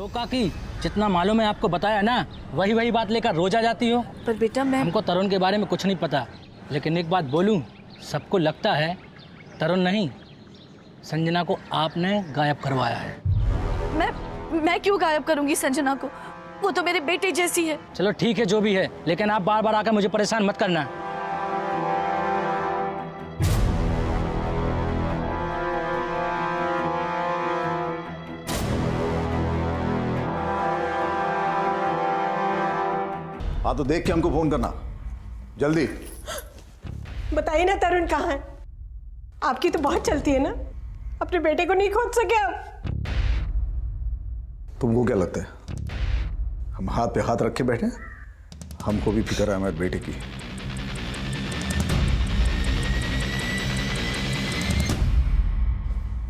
काकी, जितना मालूम है आपको बताया ना, वही वही बात लेकर रोज आ जाती हो। पर बेटा हमको तरुण के बारे में कुछ नहीं पता, लेकिन एक बात बोलूं, सबको लगता है तरुण नहीं, संजना को आपने गायब करवाया है। मैं क्यों गायब करूंगी संजना को? वो तो मेरे बेटे जैसी है। चलो ठीक है, जो भी है, लेकिन आप बार बार आकर मुझे परेशान मत करना। हाँ तो देख के हमको फोन करना जल्दी। बताइए ना तरुण कहाँ है? आपकी तो बहुत चलती है ना, अपने बेटे को नहीं खोज सके आप? तुमको क्या लगता है हम हाथ पे हाथ रख के बैठे? हमको भी फिक्र है हमारे बेटे की।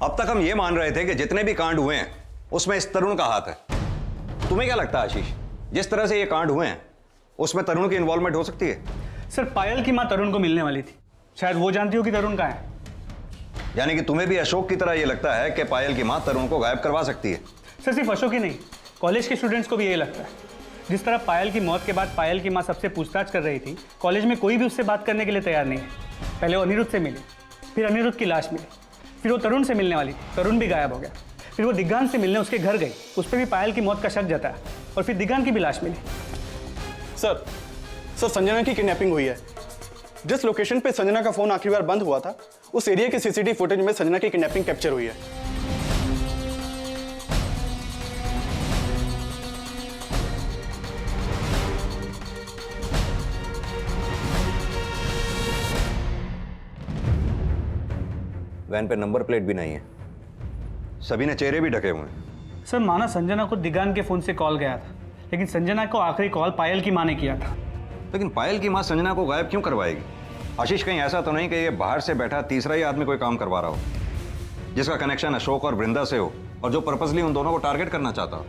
अब तक हम ये मान रहे थे कि जितने भी कांड हुए हैं उसमें इस तरुण का हाथ है। तुम्हें क्या लगता है आशीष, जिस तरह से ये कांड हुए हैं उसमें तरुण की इन्वॉल्वमेंट हो सकती है? सर, पायल की मां तरुण को मिलने वाली थी, शायद वो जानती हो कि तरुण कहाँ है। यानी कि तुम्हें भी अशोक की तरह ये लगता है कि पायल की मां तरुण को गायब करवा सकती है? सर, सिर्फ अशोक ही नहीं, कॉलेज के स्टूडेंट्स को भी यही लगता है। जिस तरह पायल की मौत के बाद पायल की मां सबसे पूछताछ कर रही थी, कॉलेज में कोई भी उससे बात करने के लिए तैयार नहीं है। पहले वो अनिरुद्ध से मिली, फिर अनिरुद्ध की लाश मिली, फिर वो तरुण से मिलने वाली थी, तरुण भी गायब हो गया। फिर वो दिग्गांत से मिलने उसके घर गई, उस पर भी पायल की मौत का शक जताया, और फिर दिग्गांत की भी लाश मिली। सर संजना की किडनैपिंग हुई है। जिस लोकेशन पे संजना का फोन आखिरी बार बंद हुआ था, उस एरिया के सीसीटीवी फुटेज में संजना की किडनैपिंग कैप्चर हुई है। वैन पे नंबर प्लेट भी नहीं है, सभी ने चेहरे भी ढके हुए हैं। सर, माना संजना को दिग्गांत के फोन से कॉल गया था, लेकिन संजना को आखिरी कॉल पायल की मां ने किया था। लेकिन पायल की मां संजना को गायब क्यों करवाएगी? आशीष, कहीं ऐसा तो नहीं कि ये बाहर से बैठा तीसरा ही आदमी कोई काम करवा रहा हो, जिसका कनेक्शन अशोक और वृंदा से हो और जो पर्पसली उन दोनों को टारगेट करना चाहता हो?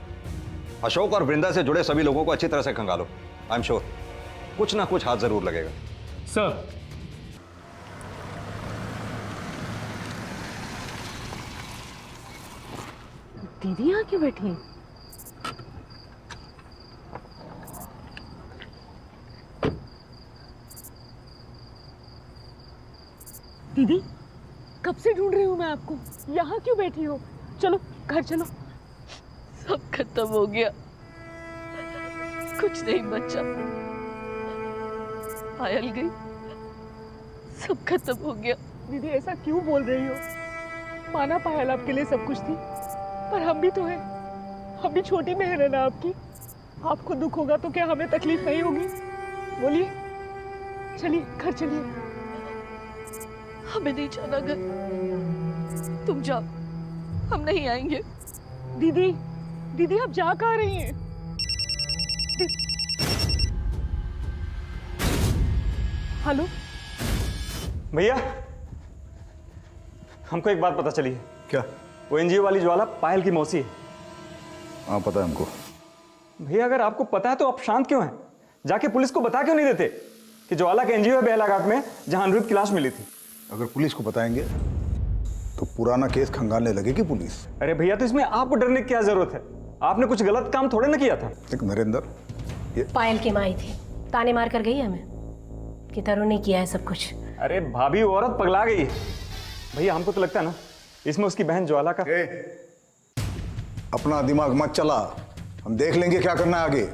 अशोक और वृंदा से जुड़े सभी लोगों को अच्छी तरह से खंगालो। आई एम श्योर कुछ ना कुछ हाथ जरूर लगेगा। सर, दीदी यहाँ क्यों बैठी है? दीदी, कब से ढूंढ रही हूँ मैं आपको, यहाँ क्यों बैठी हो? चलो घर चलो। सब खत्म हो गया, कुछ नहीं बचा। पायल गई, सब खत्म हो गया। दीदी ऐसा क्यों बोल रही हो? माना पायल आपके लिए सब कुछ थी, पर हम भी तो हैं, हम भी छोटी बहन है ना आपकी। आपको दुख होगा तो क्या हमें तकलीफ नहीं होगी? बोलिए, चलिए घर चलिए। हमें नहीं जाना घर, तुम जाओ, हम नहीं आएंगे। दीदी, दीदी आप जा कहाँ रही हैं? हेलो भैया, हमको एक बात पता चली है। क्या? वो एनजीओ वाली ज्वाला पायल की मौसी है। हाँ पता है हमको। भैया, अगर आपको पता है तो आप शांत क्यों हैं? जाके पुलिस को बता क्यों नहीं देते कि ज्वाला का एनजीओ है बेलाघाट में, जहां अनिरुद्ध की लाश मिली थी? अगर पुलिस को बताएंगे तो पुराना केस खंगालने लगेगी पुलिस। अरे भैया, तो इसमें आपको डरने की क्या जरूरत है? आपने कुछ गलत काम थोड़े ना किया था। देख नरेंद्र, ये पायल की माँ आई थी, ताने मार कर गई है हमें कि तरुण ने किया है सब कुछ। अरे भाभी, वो औरत पगला गई है। भैया, हमको तो लगता है ना इसमें उसकी बहन ज्वाला का। अपना दिमाग मत चला, हम देख लेंगे क्या करना है आगे।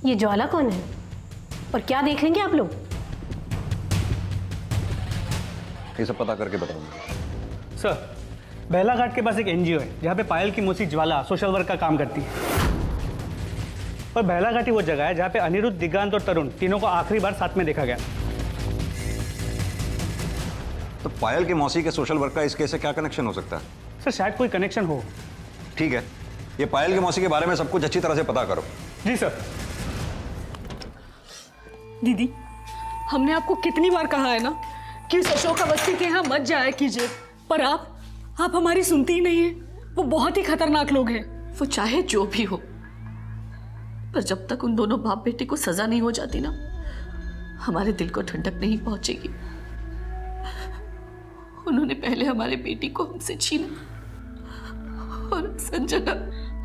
ये ज्वाला कौन है और क्या देख लेंगे आप लोग? ये सब पता करके बताऊंगा। सर, बेलाघाट के पास एक एनजीओ है जहाँ पे पायल की मौसी ज्वाला सोशल वर्क का काम करती है, और बेलाघाट ही वो जगह है जहाँ पे अनिरुद्ध, दिग्गांत और तरुण तीनों को आखिरी बार साथ में देखा गया। तो पायल की मौसी के सोशल वर्क का इस केस से क्या कनेक्शन हो सकता है? सर, शायद कोई कनेक्शन हो। ठीक है, ये पायल की मौसी के बारे में सब कुछ अच्छी तरह से पता करो। जी सर। दीदी, हमने आपको कितनी बार कहा है ना कि उस अशोक अवस्थी के यहाँ मत जाया कीजिए, पर आप हमारी सुनती ही नहीं है। वो बहुत ही खतरनाक लोग हैं। वो चाहे जो भी हो, पर जब तक उन दोनों बाप बेटे को सजा नहीं हो जाती ना, हमारे दिल को ठंडक नहीं पहुंचेगी। उन्होंने पहले हमारे बेटी को हमसे छीना, और संजना।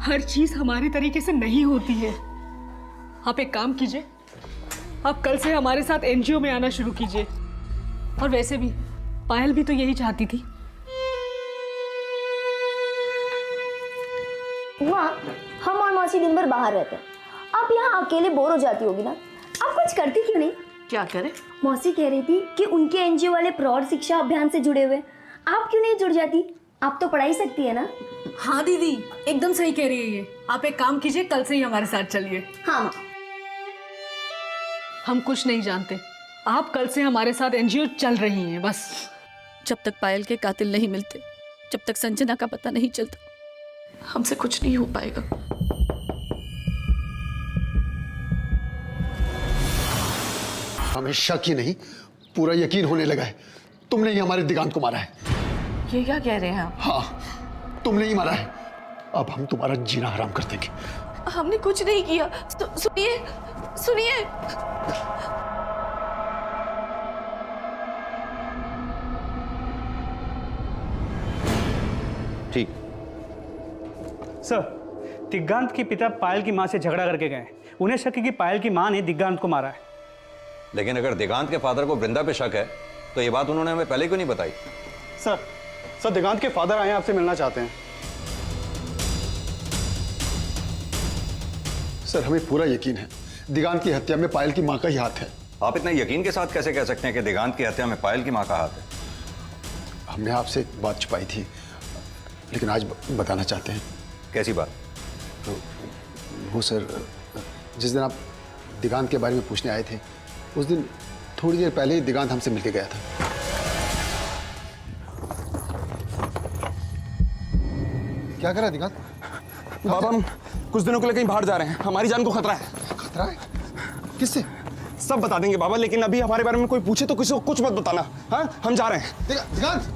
हर चीज हमारे तरीके से नहीं होती है। आप एक काम कीजिए, आप कल से हमारे साथ एनजीओ में आना शुरू कीजिए। और वैसे भी पायल भी तो यही चाहती थी। वहाँ हम और मौसी दिन भर बाहर रहते हैं, आप यहाँ अकेले बोर हो जाती होगी ना, आप कुछ करती क्यों नहीं? क्या करे? मौसी कह रही थी कि उनके एनजीओ वाले प्रौढ़ शिक्षा अभियान से जुड़े हुए, आप क्यों नहीं जुड़ जाती? आप तो पढ़ाई सकती है ना। हाँ दीदी, एकदम सही कह रही है ये। आप एक काम कीजिए, कल से ही हमारे साथ चलिए। हाँ माँ। हम कुछ नहीं जानते, आप कल से हमारे साथ एनजीओ चल रही हैं बस। जब तक पायल के कातिल नहीं मिलते, जब तक संजना का पता नहीं चलता, हमसे कुछ नहीं हो पाएगा। हमें शक ही नहीं, पूरा यकीन होने लगा है तुमने ही हमारे दिगांत को मारा है। ये क्या कह रहे हैं आप? हाँ, तुमने ही मारा है। अब हम तुम्हारा जीना हराम कर देंगे। हमने कुछ नहीं किया। सुनिए सुनिए। ठीक। सर, दिगांत के पिता पायल की मां से झगड़ा करके गए। उन्हें शक है कि पायल की मां ने दिगांत को मारा है। लेकिन अगर दिगांत के फादर को वृंदा पे शक है तो ये बात उन्होंने हमें पहले क्यों नहीं बताई? सर दिगांत के फादर आए हैं, आपसे मिलना चाहते हैं। सर, हमें पूरा यकीन है दिगांत की हत्या में पायल की मां का ही हाथ है। आप इतने यकीन के साथ कैसे कह सकते हैं कि दिगांत की हत्या में पायल की मां का हाथ है? हमने आपसे एक बात छुपाई थी, लेकिन आज बताना चाहते हैं। कैसी बात? तो वो सर, जिस दिन आप दिगांत के बारे में पूछने आए थे, उस दिन थोड़ी देर पहले ही दिगांत हमसे मिलके गया था। क्या करा दिगांत? बाबा, हम कुछ दिनों के लिए कहीं बाहर जा रहे हैं, हमारी जान को खतरा है। खतरा है? किससे? सब बता देंगे बाबा, लेकिन अभी हमारे बारे में कोई पूछे तो किसी को कुछ मत बताना। हाँ, हम जा रहे हैं। दिगांत!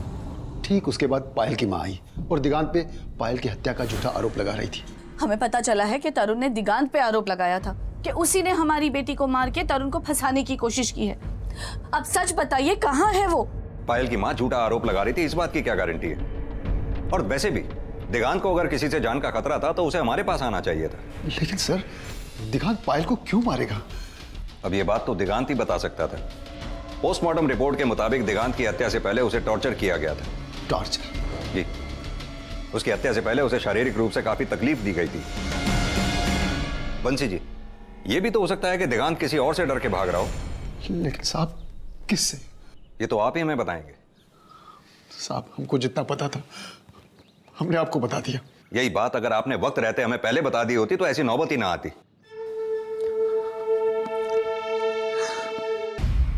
ठीक उसके बाद पायल की मां आई और दिगांत पे पायल की हत्या का झूठा आरोप लगा रही थी। हमें पता चला है कि तरुण ने दिगांत पे आरोप लगाया था कि उसी ने हमारी बेटी को मार के तरुण को फंसाने की कोशिश की है। अब सच बताइए, कहाँ है वो? पायल की मां झूठा आरोप लगा रही थी, इस बात की क्या गारंटी है? और वैसे भी दिगांत को अगर किसी से जान का खतरा था तो उसे हमारे पास आना चाहिए था। लेकिन सर, दिगांत पायल को क्यों मारेगा? अब ये बात तो दिगांत ही बता सकता था। पोस्टमार्टम रिपोर्ट के मुताबिक दिगांत की हत्या से पहले उसे टॉर्चर किया गया था। टॉर्चर? जी, उसकी हत्या से पहले उसे शारीरिक रूप से काफी तकलीफ दी गई थी। बंसी जी, ये भी तो हो सकता है कि दिगांत किसी और से डर के भाग रहा हो। लेकिन साहब, किससे? ये तो आप ही हमें बताएंगे। साहब, हमको जितना पता था हमने आपको बता दिया। यही बात अगर आपने वक्त रहते हमें पहले बता दी होती तो ऐसी नौबत ही ना आती।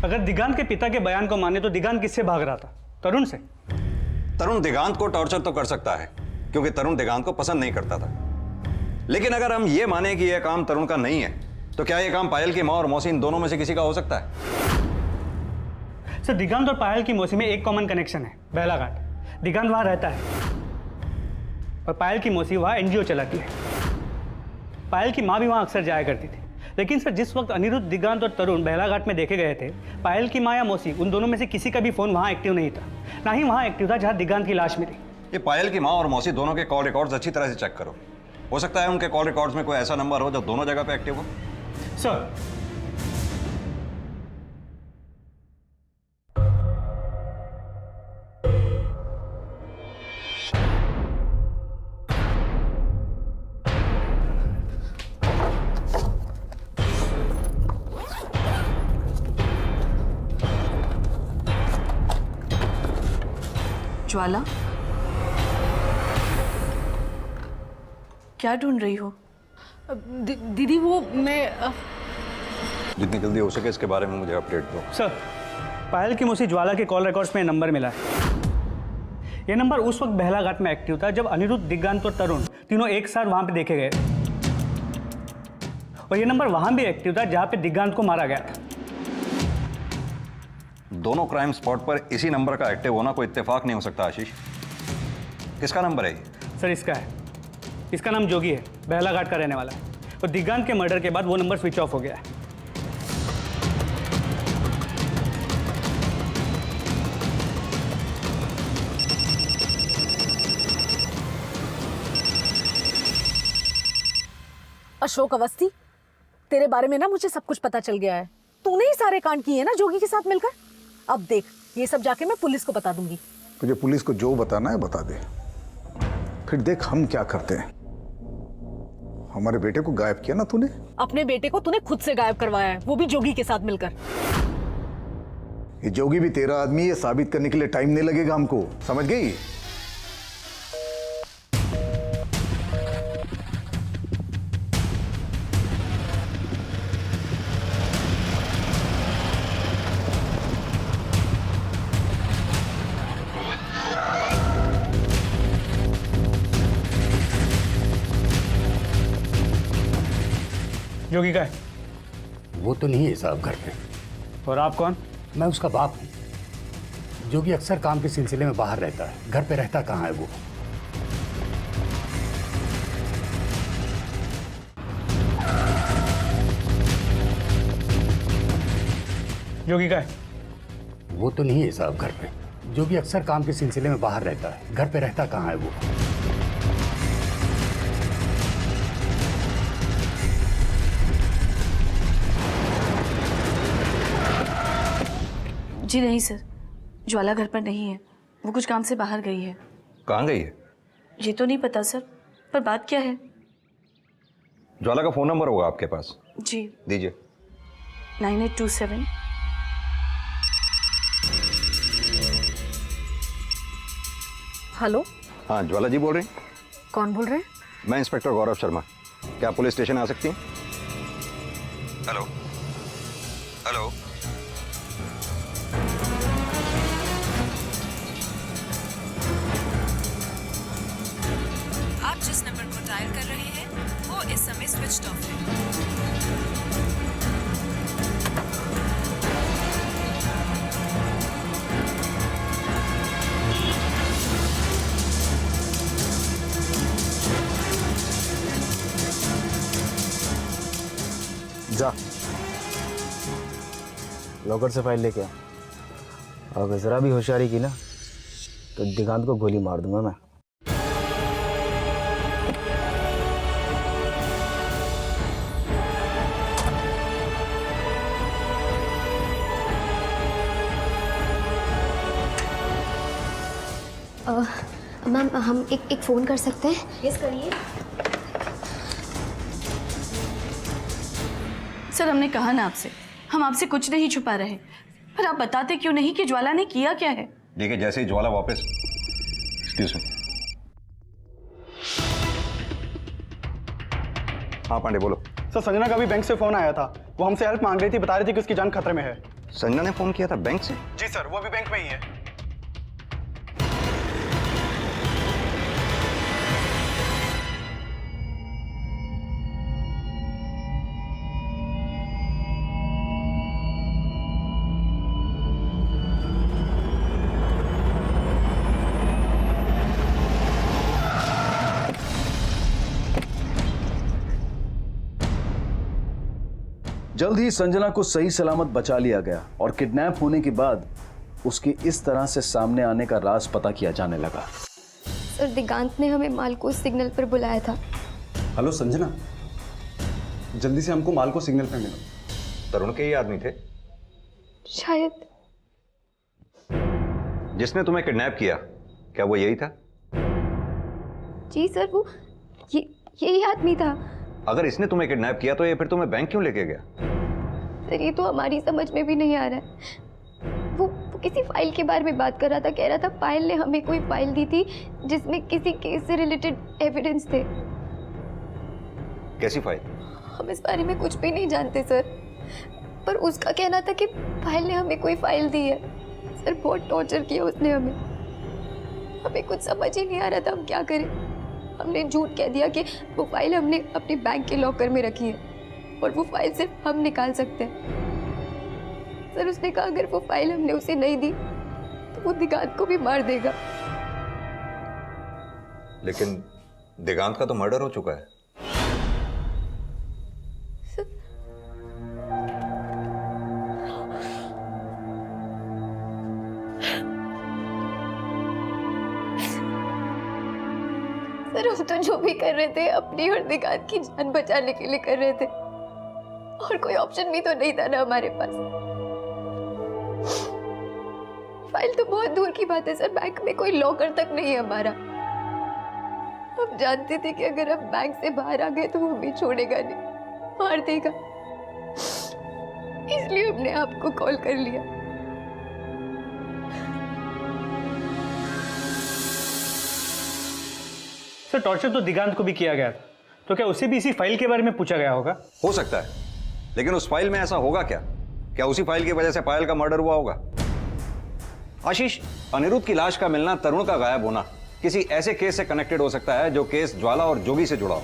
अगर दिगांत के पिता के बयान को माने तो दिगांत किससे भाग रहा था? तरुण से। तरुण दिगांत को टॉर्चर तो कर सकता है क्योंकि तरुण दिगांत को पसंद नहीं करता था। लेकिन अगर हम ये माने कि यह काम तरुण का नहीं है तो क्या यह काम पायल की मां और मौसी इन दोनों में से किसी का हो सकता है? सर, दिगांत और पायल की मौसी में एक कॉमन कनेक्शन है, बेलाघाट। दिगांत वहां रहता है और पायल की मौसी वहां एनजीओ चलाती है। पायल की मां भी वहां अक्सर जाया करती थी। लेकिन सर, जिस वक्त अनिरुद्ध, दिगांत और तरुण बेलाघाट में देखे गए थे, पायल की मां या मौसी, उन दोनों में से किसी का भी फोन वहां एक्टिव नहीं था। ना ही वहां एक्टिव था जहां दिगांत की लाश मिली। ये पायल की मां और मौसी दोनों के कॉल रिकॉर्ड्स अच्छी तरह से चेक करो। हो सकता है उनके कॉल रिकॉर्ड्स में कोई ऐसा नंबर हो जो दोनों जगह पे एक्टिव हो। सर, ज्वाला, क्या ढूंढ रही हो? दीदी वो मैं जितनी जल्दी हो सके इसके बारे में मुझे अपडेट दो। सर, पायल की मौसी ज्वाला के कॉल रिकॉर्ड्स में नंबर मिला है। यह नंबर उस वक्त बेलाघाट में एक्टिव था जब अनिरुद्ध, दिगांत और तरुण तीनों एक साथ वहां पे देखे गए। और यह नंबर वहां भी एक्टिव था जहां पे दिगांत को मारा गया था। दोनों क्राइम स्पॉट पर इसी नंबर का एक्टिव होना कोई इत्तेफाक नहीं हो सकता। आशीष, किसका नंबर है ये? सर, इसका है। इसका नाम जोगी है, बेलाघाट का रहने वाला है। और दिगांत के मर्डर के बाद वो नंबर स्विच ऑफ हो गया है। अशोक अवस्थी, तेरे बारे में ना मुझे सब कुछ पता चल गया है। तूने ही सारे कांड किए हैं ना जोगी के साथ मिलकर। अब देख, ये सब जाके मैं पुलिस को बता दूंगी। तुझे पुलिस को जो बताना है बता दे, फिर देख हम क्या करते हैं। हमारे बेटे को गायब किया ना तूने। अपने बेटे को तूने खुद से गायब करवाया है, वो भी जोगी के साथ मिलकर। ये जोगी भी तेरा आदमी है, ये साबित करने के लिए टाइम नहीं लगेगा हमको, समझ गई? जोगी का है? वो तो नहीं है साहब घर पे। और आप कौन? मैं उसका बाप हूँ। जोगी अक्सर काम के सिलसिले में बाहर रहता है, घर पे रहता कहाँ है वो। जोगी का है? वो तो नहीं है साहब घर पे। जोगी अक्सर काम के सिलसिले में बाहर रहता है, घर पे रहता कहाँ है वो। जी नहीं सर, ज्वाला घर पर नहीं है, वो कुछ काम से बाहर गई है। कहाँ गई है? ये तो नहीं पता सर, पर बात क्या है? ज्वाला का फोन नंबर होगा आपके पास? जी दीजिए। 9827। हेलो, हाँ ज्वाला जी बोल रही हैं? कौन बोल रहे हैं? मैं इंस्पेक्टर गौरव शर्मा। क्या आप पुलिस स्टेशन आ सकती हैं? Hello hello. आप जिस नंबर को डायल कर रहे हैं वो इस समय स्विच ऑफ है। जा लॉकर से फाइल लेके आ। अगर जरा भी होशियारी की ना तो दिगांत को गोली मार दूंगा मैं। मैम हम एक फ़ोन कर सकते हैं? यस करिए। सर हमने कहा ना आपसे, हम आपसे कुछ नहीं छुपा रहे, पर आप बताते क्यों नहीं कि ज्वाला ने किया क्या है? देखिए जैसे ही ज्वाला वापस, एक्सक्यूज मी। हाँ पांडे बोलो। सर संजना का भी बैंक से फोन आया था, वो हमसे हेल्प मांग रही थी, बता रही थी कि उसकी जान खतरे में है। संजना ने फोन किया था बैंक से? जी सर, वो भी बैंक में ही है। जल्द ही संजना को सही सलामत बचा लिया गया और किडनैप होने के बाद उसके इस तरह से सामने आने का राज पता किया जाने लगा। सर दिगांत ने हमें माल को सिग्नल पर बुलाया था। हेलो संजना, जल्दी से हमको माल को सिग्नल पे मिलो। तरुण के ही आदमी थे शायद। जिसने तुम्हें किडनैप किया, क्या वो यही था? जी सर, वो यही आदमी था। अगर इसने तुम्हें किडनैप किया तो ये फिर तुम्हें बैंक क्यों लेके गया? सर ये तो हमारी समझ में भी नहीं आ रहा है। वो किसी फाइल के बारे में बात कर रहा था, कह रहा था पायल ने हमें कोई फाइल दी थी जिसमें किसी केस से रिलेटेड एविडेंस थे। कैसी फाइल? हम इस बारे में कुछ भी नहीं जानते सर, पर उसका कहना था कि पायल ने हमें कोई फाइल दी है। सर बहुत टॉर्चर किया उसने हमें कुछ समझ ही नहीं आ रहा था हम क्या करें। हमने झूठ कह दिया कि वो फाइल हमने अपने बैंक के लॉकर में रखी है और वो फाइल सिर्फ हम निकाल सकते हैं। सर उसने कहा अगर वो फाइल हमने उसे नहीं दी तो वो दिगांत को भी मार देगा। लेकिन दिगांत का तो मर्डर हो चुका है। सर हम तो जो भी कर रहे थे अपनी और दिगांत की जान बचाने के लिए कर रहे थे, और कोई ऑप्शन भी तो नहीं था ना हमारे पास। फाइल तो बहुत दूर की बात है सर, बैंक में कोई लॉकर तक नहीं है हमारा। हम जानते थे कि अगर हम बैंक से बाहर आ गए तो वो हमें छोड़ेगा नहीं, मार देगा, इसलिए हमने आपको कॉल कर लिया। सर टॉर्चर तो दिगांत को भी किया गया था, तो क्या उसे भी इसी फाइल के बारे में पूछा गया होगा? हो सकता है, लेकिन उस फाइल में ऐसा होगा क्या? क्या उसी फाइल की वजह से पायल का मर्डर हुआ होगा? आशीष, अनिरुद्ध की लाश का मिलना, तरुण का गायब होना किसी ऐसे केस से कनेक्टेड हो सकता है जो केस ज्वाला और जोगी से जुड़ा हो।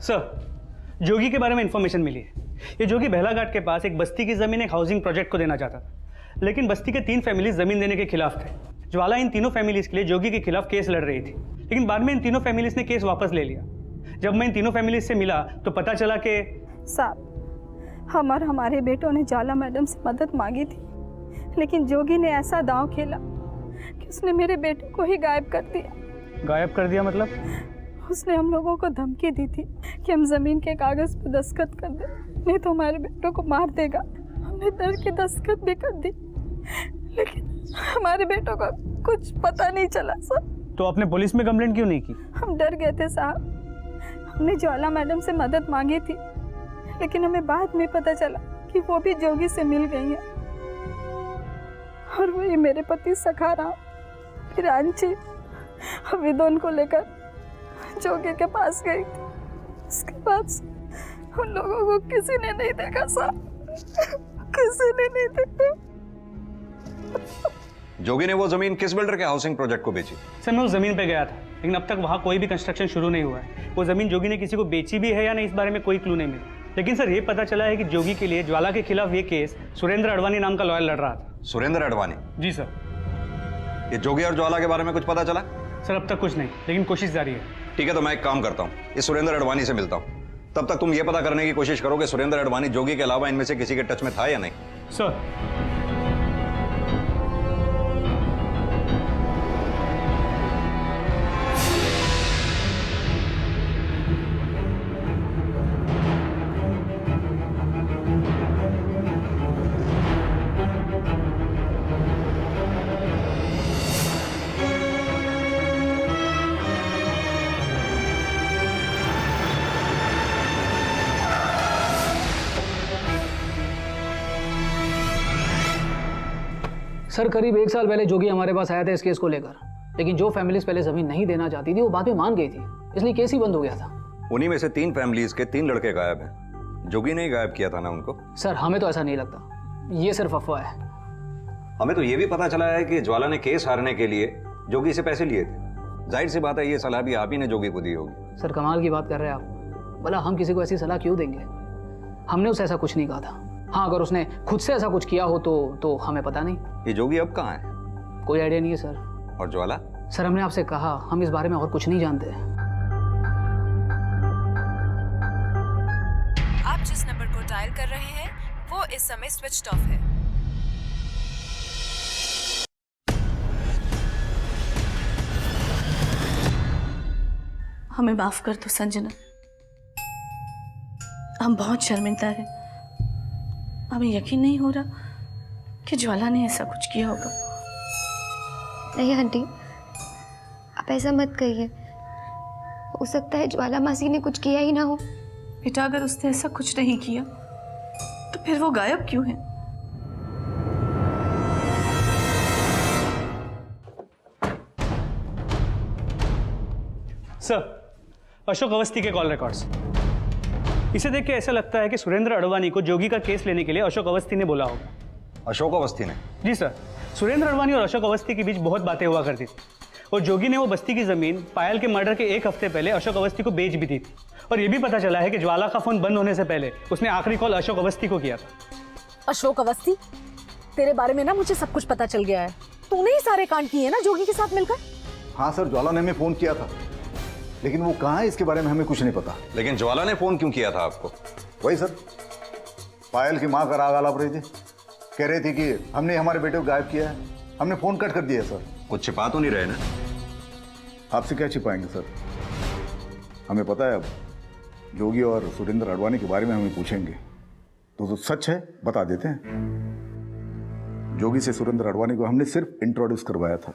सर, जोगी के बारे में इंफॉर्मेशन मिली है। ये जोगी बेहला घाट के पास एक बस्ती की जमीन एक हाउसिंग प्रोजेक्ट को देना चाहता था, लेकिन बस्ती के 3 फैमिलीज जमीन देने के खिलाफ थे। ज्वाला इन तीनों फैमिलीज के लिए जोगी के खिलाफ केस लड़ रही थी, लेकिन बाद में इन तीनों फैमिलीज ने केस वापस ले लिया। जब मैं इन तीनों फैमिलीज से मिला तो पता चला कि साहब, हम और हमारे बेटों ने ज्वाला मैडम से मदद मांगी थी, लेकिन जोगी ने ऐसा दांव खेला कि उसने मेरे बेटे को ही गायब कर दिया। गायब कर दिया मतलब? उसने हम लोगों को धमकी दी थी कि हम जमीन के कागज पर दस्तखत कर दें, नहीं तो हमारे बेटों को मार देगा। हमने डर के दस्तखत भी कर दी, लेकिन हमारे बेटों को कुछ पता नहीं चला सर। तो आपने पुलिस में कंप्लेंट क्यों नहीं की? हम डर गए थे साहब। हमने ज्वाला मैडम से मदद मांगी थी, लेकिन हमें बाद में पता चला कि वो भी जोगी से मिल गई है, और वही मेरे पति सखाराम फिर आंची विदोन को लेकर जोगी के पास गई थी। उसके बाद उन लोगों को किसी ने नहीं देखा साहब, किसी ने नहीं देखा। जोगी ने वो जमीन किस बिल्डर के हाउसिंग प्रोजेक्ट को बेची? सर, मैं उस जमीन पे गया था, लेकिन अब तक वहाँ कोई भी कंस्ट्रक्शन शुरू नहीं हुआ है। वो जमीन जोगी ने किसी को बेची भी है या नहीं, इस बारे में कोई क्लू नहीं मिला। लेकिन सर, ये पता चला है कि जोगी के लिए ज्वाला के खिलाफ ये केस सुरेंद्र अडवाणी नाम का लॉयर लड़ रहा था। सुरेंद्र अडवाणी? जी सर। ये जोगी और ज्वाला के बारे में कुछ पता चला? सर, अब तक कुछ नहीं, लेकिन कोशिश जारी है। ठीक है, तो मैं एक काम करता हूँ, इस सुरेंद्र अडवाणी से मिलता हूँ। तब तक तुम ये पता करने की कोशिश करो कि सुरेंद्र अडवाणी जोगी के अलावा इनमें से किसी के टच में था या नहीं। सर। सर, करीब 1 साल पहले जोगी हमारे पास आया था इस केस को लेकर, लेकिन जो फैमिलीज पहले जमीन नहीं देना चाहती थी वो बाद में मान गई थी, इसलिए केस ही बंद हो गया था। उन्हीं में से 3 फैमिलीज के 3 लड़के गायब हैं। जोगी ने ही गायब किया था ना उनको? सर, हमें तो ऐसा नहीं लगता, ये सिर्फ अफवाह है। हमें तो ये भी पता चला है कि ज्वाला ने केस हारने के लिए जोगी से पैसे लिए थे। जाहिर सी बात है, ये सलाह भी आप ही ने जोगी को दी होगी। सर, कमाल की बात कर रहे हैं आप। भला हम किसी को ऐसी सलाह क्यों देंगे? हमने उसे ऐसा कुछ नहीं कहा था। हाँ, अगर उसने खुद से ऐसा कुछ किया हो तो हमें पता नहीं। ये जोगी अब कहाँ है? कोई आइडिया नहीं है सर। और ज्वाला? सर, हमने आपसे कहा हम इस बारे में और कुछ नहीं जानते। आप जिस नंबर को डायल कर रहे हैं वो इस समय स्विच्ड ऑफ है। हमें माफ कर दो संजना, हम बहुत शर्मिंदा हैं। हमें यकीन नहीं हो रहा कि ज्वाला ने ऐसा कुछ किया होगा। नहीं आंटी, आप ऐसा मत कहिए। हो सकता है ज्वाला मासी ने कुछ किया ही ना हो। बेटा, अगर उसने ऐसा कुछ नहीं किया तो फिर वो गायब क्यों है? सर, अशोक अवस्थी के कॉल रिकॉर्ड्स। इसे देख के ऐसा लगता है कि सुरेंद्र अडवाणी को जोगी का केस लेने के लिए अशोक अवस्थी ने बोला होगा। अशोक अवस्थी ने? जी सर। सुरेंद्र अडवाणी और अशोक अवस्थी के बीच बहुत बातें हुआ करती थी, और जोगी ने वो बस्ती की जमीन पायल के मर्डर के 1 हफ्ते पहले अशोक अवस्थी को बेच भी दी थी। और ये भी पता चला है कि ज्वाला का फोन बंद होने से पहले उसने आखिरी कॉल अशोक अवस्थी को किया था। अशोक अवस्थी, तेरे बारे में ना मुझे सब कुछ पता चल गया है। तूने ही सारे कांड किए ना जोगी के साथ मिलकर? हाँ सर, ज्वाला ने हमें फोन किया था, लेकिन वो कहाँ है इसके बारे में हमें कुछ नहीं पता। लेकिन ज्वाला ने फोन क्यों किया था आपको? वही सर, पायल की माँ का राग आलाप रही थी, कह रही थी कि हमने हमारे बेटे को गायब किया है। हमने फोन कट कर दिया सर। कुछ छिपा तो नहीं रहे ना? आपसे क्या छिपाएंगे सर? हमें पता है अब जोगी और सुरेंद्र अडवाणी के बारे में हमें पूछेंगे तो सच है बता देते हैं। जोगी से सुरेंद्र अडवाणी को हमने सिर्फ इंट्रोड्यूस करवाया था।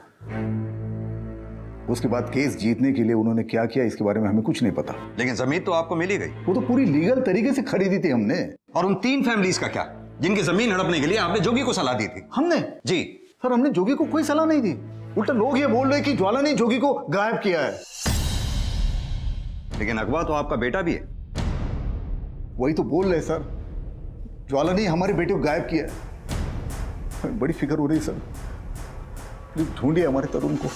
उसके बाद केस जीतने के लिए उन्होंने क्या किया इसके बारे में हमें कुछ नहीं पता। लेकिन जमीन तो आपको मिल ही गई। वो तो पूरी लीगल तरीके से खरीदी थी हमने। और उन 3 फैमिलीज का क्या, जिनकी जमीन हड़पने के लिए आपने जोगी को सलाह दी थी? हमने? जी सर, हमने जोगी को कोई सलाह नहीं दी। उल्टा लोग ये बोल रहे कि ज्वाला ने जोगी को गायब किया है। लेकिन अगवा तो आपका बेटा भी है। वही तो बोल रहे सर, ज्वाला ने हमारे बेटे को गायब किया है। बड़ी फिक्र हो रही सर, प्लीज ढूंढिए हमारे तरुण को।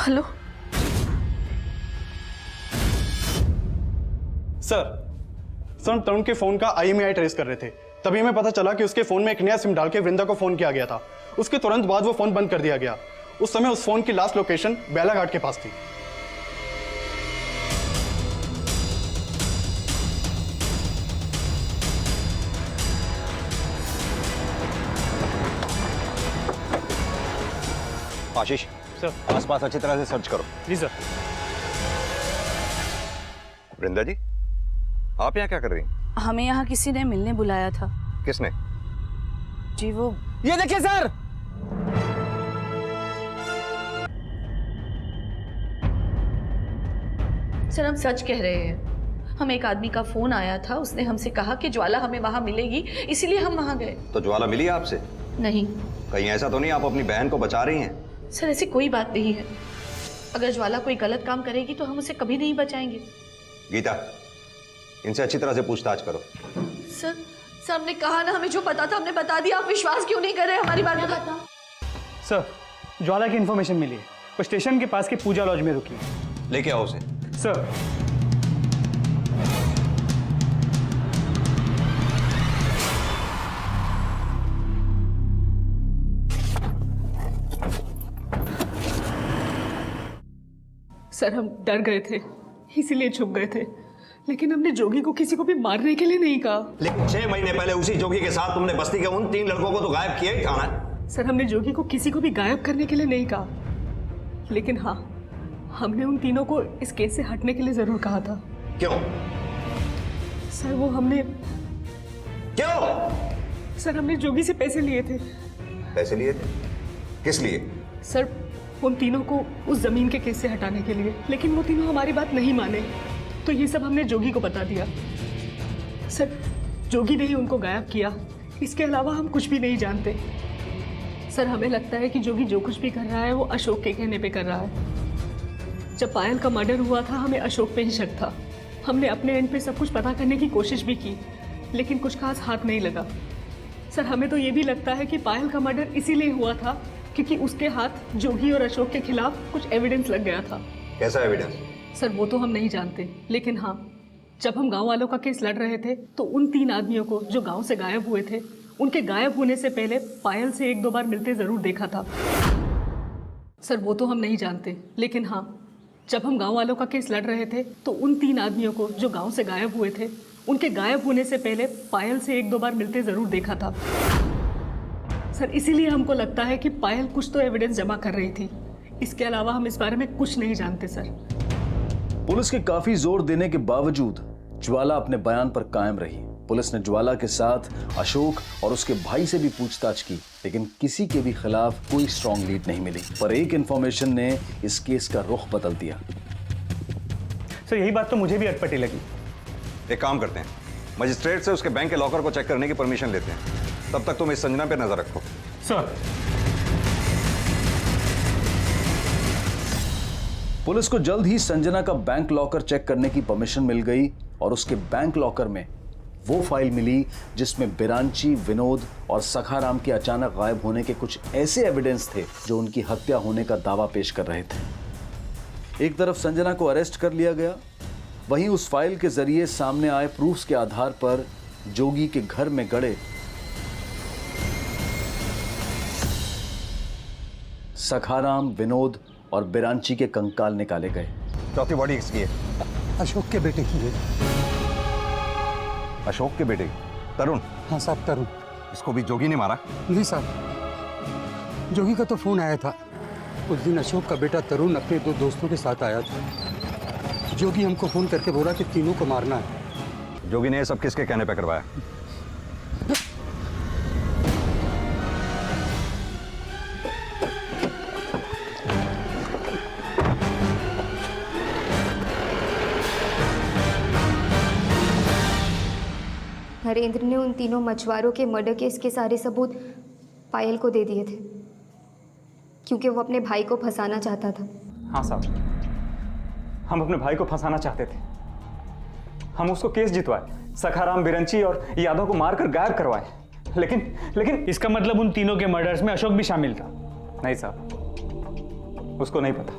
हेलो सर तरुण के फोन का IMEI ट्रेस कर रहे थे, तभी हमें पता चला कि उसके फोन में एक नया सिम डाल के वृंदा को फोन किया गया था। उसके तुरंत बाद वो फोन बंद कर दिया गया। उस समय उस फोन की लास्ट लोकेशन बेलाघाट के पास थी। आशीष सर, आसपास अच्छी तरह से सर्च करो। जी सर। वृंदा जी, आप यहाँ क्या कर रही हैं? हमें यहाँ किसी ने मिलने बुलाया था। किसने? जी वो, ये देखिए सर। सर हम सच कह रहे हैं। हमें एक आदमी का फोन आया था, उसने हमसे कहा कि ज्वाला हमें वहां मिलेगी, इसीलिए हम वहां गए। तो ज्वाला मिली आपसे? नहीं। कहीं ऐसा तो नहीं आप अपनी बहन को बचा रही हैं? सर ऐसी कोई बात नहीं है। अगर ज्वाला कोई गलत काम करेगी तो हम उसे कभी नहीं बचाएंगे। गीता, इनसे अच्छी तरह से पूछताछ करो। सर हमने कहा ना, हमें जो पता था हमने बता दिया। आप विश्वास क्यों नहीं कर रहे हमारी बात बताना? सर, ज्वाला की इन्फॉर्मेशन मिली है, वो स्टेशन के पास के पूजा लॉज में रुकी है। लेके आओ उसे। सर। सर हम डर गए थे, इसीलिए छुप गए थे, लेकिन हमने जोगी को किसी को भी मारने के लिए नहीं कहा। लेकिन 6 महीने पहले उसी जोगी के साथ तुमने बस्ती के उन 3 लड़कों को तो गायब किया ही था ना? सर हमने जोगी को किसी को भी गायब करने के लिए नहीं कहा, लेकिन हाँ, हमने उन तीनों को इस केस से हटने के लिए जरूर कहा था। क्यों? सर वो हमने, क्यों? सर हमने जोगी से पैसे लिए थे। पैसे लिए थे? किस लिए? सर उन तीनों को उस जमीन के केस से हटाने के लिए, लेकिन वो तीनों हमारी बात नहीं माने, तो ये सब हमने जोगी को बता दिया। सर जोगी ने ही उनको गायब किया, इसके अलावा हम कुछ भी नहीं जानते। सर हमें लगता है कि जोगी जो कुछ भी कर रहा है वो अशोक के कहने पे कर रहा है। जब पायल का मर्डर हुआ था हमें अशोक पे ही शक था। हमने अपने एंड पे सब कुछ पता करने की कोशिश भी की, लेकिन कुछ खास हाथ नहीं लगा। सर हमें तो ये भी लगता है कि पायल का मर्डर इसीलिए हुआ था क्योंकि उसके हाथ जोगी और अशोक के खिलाफ कुछ एविडेंस लग गया था। कैसा एविडेंस? सर वो तो हम नहीं जानते, लेकिन हाँ, जब हम गांव वालों का केस लड़ रहे थे तो उन 3 आदमियों को जो गांव से गायब हुए थे, उनके गायब होने से पहले पायल से 1-2 बार मिलते जरूर देखा था। सर वो तो हम नहीं जानते, लेकिन हाँ, जब हम गांव वालों का केस लड़ रहे थे तो उन 3 आदमियों को जो गांव से गायब हुए थे, उनके गायब होने से पहले पायल से 1-2 बार मिलते जरूर देखा था। सर इसीलिए हमको लगता है कि पायल कुछ तो एविडेंस जमा कर रही थी, इसके अलावा हम इस बारे में कुछ नहीं जानते। सर पुलिस के काफी जोर देने के बावजूद ज्वाला अपने बयान पर कायम रही। पुलिस ने ज्वाला के साथ अशोक और उसके भाई से भी पूछताछ की, लेकिन किसी के भी खिलाफ कोई स्ट्रॉन्ग लीड नहीं मिली। पर एक इंफॉर्मेशन ने इस केस का रुख बदल दिया। सर यही बात तो मुझे भी अटपटी लगी। एक काम करते हैं, मजिस्ट्रेट से उसके बैंक के लॉकर को चेक करने की परमिशन लेते हैं। तब तक तुम इस संजना पे नजर रखो। सर। पुलिस को जल्द ही संजना का बैंक लॉकर चेक करने की परमिशन मिल गई और उसके बैंक लॉकर में वो फाइल मिली जिसमें बिरांची, विनोद और सखाराम के अचानक गायब होने के कुछ ऐसे एविडेंस थे जो उनकी हत्या होने का दावा पेश कर रहे थे। एक तरफ संजना को अरेस्ट कर लिया गया, वहीं उस फाइल के जरिए सामने आए प्रूफ्स के आधार पर जोगी के घर में गड़े सखाराम, विनोद और बिरांची के कंकाल निकाले गए। चौथी बॉडी किसकी है? अशोक के बेटे की है। अशोक के बेटे तरुण? हाँ साहब, तरुण। इसको भी जोगी ने मारा? नहीं साहब, जोगी का तो फोन आया था। उस दिन अशोक का बेटा तरुण अपने 2 दोस्तों के साथ आया था। जोगी हमको फोन करके बोला कि तीनों को मारना है। जोगी ने ये सब किसके कहने पे करवाया? नरेंद्र ने उन तीनों मछुआरों के मर्डर केस के सारे सबूत पायल को दे दिए थे, क्योंकि वो अपने भाई को फंसाना चाहता था। हाँ साहब, हम अपने भाई को फंसाना चाहते थे। हम उसको केस जितवाए, सखाराम, बिरंची और यादव को मारकर गायब करवाए। लेकिन इसका मतलब उन तीनों के मर्डर्स में अशोक भी शामिल था? नहीं साहब, उसको नहीं पता।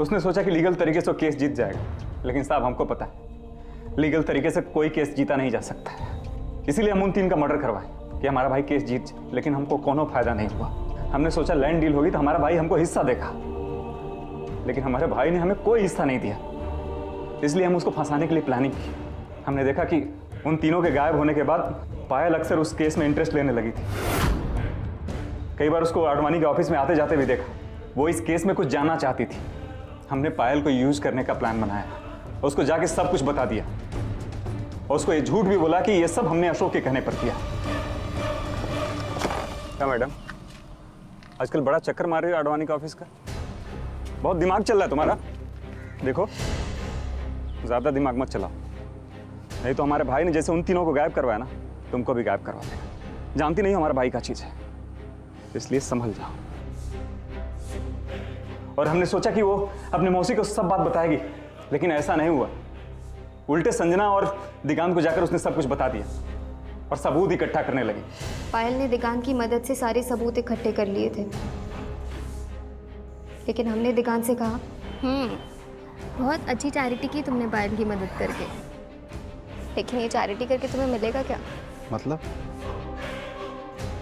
उसने सोचा कि लीगल तरीके से वो केस जीत जाएगा, लेकिन साहब हमको पता है लीगल तरीके से कोई केस जीता नहीं जा सकता है। इसीलिए हम उन 3 का मर्डर करवाए कि हमारा भाई केस जीत जाए, लेकिन हमको कोनो फायदा नहीं हुआ। हमने सोचा लैंड डील होगी तो हमारा भाई हमको हिस्सा देगा, लेकिन हमारे भाई ने हमें कोई हिस्सा नहीं दिया। इसलिए हम उसको फंसाने के लिए प्लानिंग की। हमने देखा कि उन तीनों के गायब होने के बाद पायल अक्सर उस केस में इंटरेस्ट लेने लगी थी। कई बार उसको आडवाणी के ऑफिस में आते जाते भी देखा। वो इस केस में कुछ जानना चाहती थी। हमने पायल को यूज करने का प्लान बनाया, उसको जाके सब कुछ बता दिया और उसको ये झूठ भी बोला कि ये सब हमने अशोक के कहने पर किया। क्या मैडम, आजकल बड़ा चक्कर मार रही हो आडवाणी का ऑफिस का? बहुत दिमाग चल रहा है तुम्हारा। देखो, ज्यादा दिमाग मत चलाओ, नहीं तो हमारे भाई ने जैसे उन तीनों को गायब करवाया ना, तुमको भी गायब करवा देगा। जानती नहीं हो हमारा भाई का चीज है, इसलिए संभल जाओ। और हमने सोचा कि वो अपने मौसी को सब बात बताएगी, लेकिन ऐसा नहीं हुआ। उल्टे संजना और दिगांत को जाकर उसने सब कुछ बता दिया और सबूत इकट्ठा करने लगी। पायल ने दिगांत की मदद से सारे सबूत इकट्ठे कर लिए थे, लेकिन हमने दिगांत से कहा, बहुत अच्छी चैरिटी की तुमने पायल की मदद करके, लेकिन ये चैरिटी करके तुम्हें मिलेगा क्या? मतलब?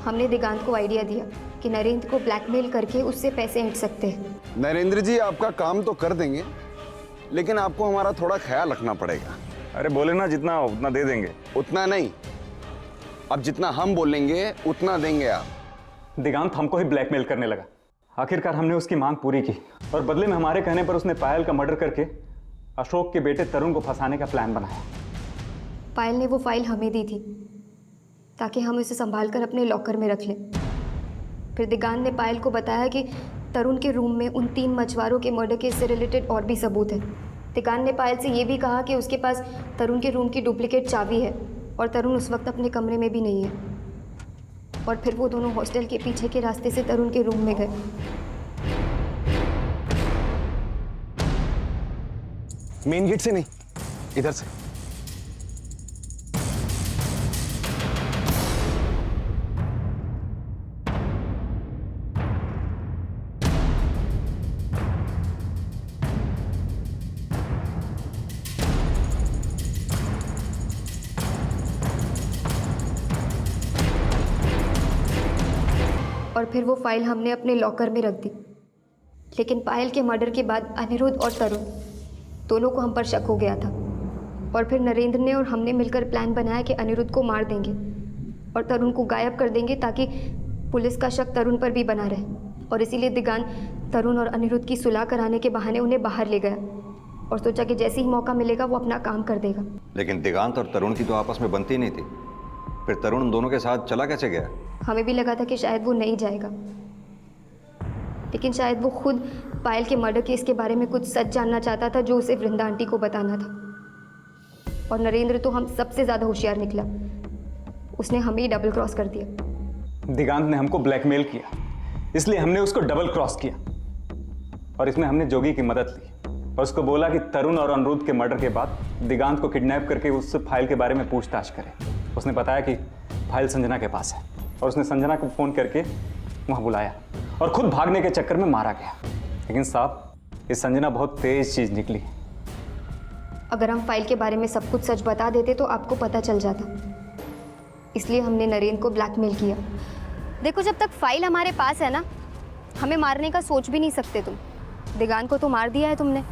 हमने दिगांत को आइडिया दिया कि नरेंद्र को ब्लैकमेल करके उससे पैसे हट सकते हैं। नरेंद्र जी आपका काम तो कर देंगे, लेकिन आपको हमारा थोड़ा ख्याल रखना पड़ेगा। अरे बोले ना, जितना उतना दे देंगे। उतना नहीं, अब जितना हम बोलेंगे उतना देंगे आप। दिगांत हमको ही ब्लैकमेल करने लगा। आखिरकार हमने उसकी मांग पूरी की और बदले में हमारे कहने पर उसने पायल का मर्डर करके अशोक के बेटे तरुण को फंसाने का प्लान बनाया। पायल ने वो फाइल हमें दी थी ताकि हम उसे संभाल कर अपने लॉकर में रख लें। फिर दिगांत ने पायल को बताया कि तरुण के रूम में उन 3 मछुआरों के मर्डर केस से रिलेटेड और भी सबूत हैं। दिगांत ने पायल से ये भी कहा कि उसके पास तरुण के रूम की डुप्लीकेट चाबी है और तरुण उस वक्त अपने कमरे में भी नहीं है। और फिर वो दोनों हॉस्टल के पीछे के रास्ते से तरुण के रूम में गए। मेन गेट से नहीं, इधर से। और फिर वो फाइल हमने अपने लॉकर में रख दी। लेकिन पायल के मर्डर के बाद अनिरुद्ध और तरुण दोनों को हम पर शक हो गया था, और फिर नरेंद्र ने और हमने मिलकर प्लान बनाया कि अनिरुद्ध को मार देंगे और तरुण को गायब कर देंगे ताकि पुलिस का शक तरुण पर भी बना रहे। और इसीलिए दिगांत तरुण और अनिरुद्ध की सुलह कराने के बहाने उन्हें बाहर ले गया और सोचा कि जैसे ही मौका मिलेगा वो अपना काम कर देगा। लेकिन दिगांत और तरुण की तो आपस में बनती नहीं थी, फिर तरुण उन दोनों के साथ चला कैसे गया? हमें भी लगा था कि शायद वो नहीं जाएगा, लेकिन शायद वो खुद पायल के मर्डर केस के बारे में कुछ सच जानना चाहता था जो उसे वृंदा आंटी को बताना था। और नरेंद्र तो हम सबसे ज़्यादा होशियार निकला, उसने हमें ही डबल क्रॉस कर दिया। दिगांत ने हमको ब्लैकमेल किया, इसलिए हमने उसको डबल क्रॉस किया और इसमें हमने जोगी की मदद ली। और उसको बोला कि तरुण और अनिरुद्ध के मर्डर के बाद दिगांत को किडनैप करके उससे फाइल के बारे में पूछताछ करे। उसने बताया कि फाइल संजना के पास है और उसने संजना को फ़ोन करके वहाँ बुलाया और खुद भागने के चक्कर में मारा गया। लेकिन साहब, ये संजना बहुत तेज चीज़ निकली। अगर हम फाइल के बारे में सब कुछ सच बता देते तो आपको पता चल जाता, इसलिए हमने नरेंद्र को ब्लैकमेल किया। देखो, जब तक फाइल हमारे पास है ना, हमें मारने का सोच भी नहीं सकते तुम। दिगांत को तो मार दिया है तुमने,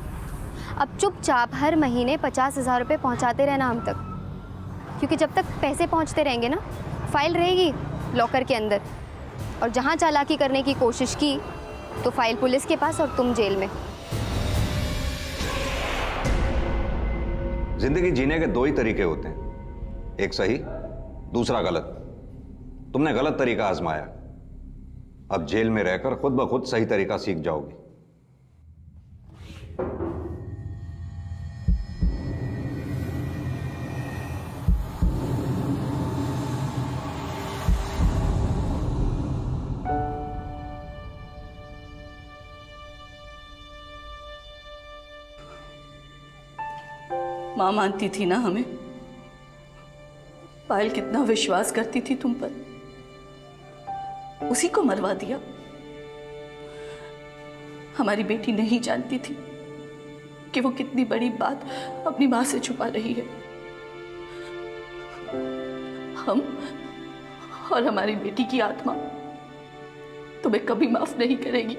अब चुपचाप हर महीने 50,000 रुपये पहुँचाते रहना हम तक, क्योंकि जब तक पैसे पहुँचते रहेंगे ना, फाइल रहेगी लॉकर के अंदर, और जहाँ चालाकी करने की कोशिश की तो फाइल पुलिस के पास और तुम जेल में। जिंदगी जीने के 2 ही तरीके होते हैं, एक सही, दूसरा गलत। तुमने गलत तरीका आजमाया, अब जेल में रहकर खुद ब खुद सही तरीका सीख जाओगी। माँ मानती थी ना हमें, पायल कितना विश्वास करती थी तुम पर, उसी को मरवा दिया। हमारी बेटी नहीं जानती थी कि वो कितनी बड़ी बात अपनी माँ से छुपा रही है। हम और हमारी बेटी की आत्मा तुम्हें कभी माफ नहीं करेगी,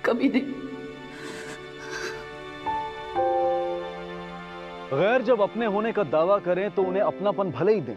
कभी नहीं। गैर जब अपने होने का दावा करें तो उन्हें अपनापन भले ही दें,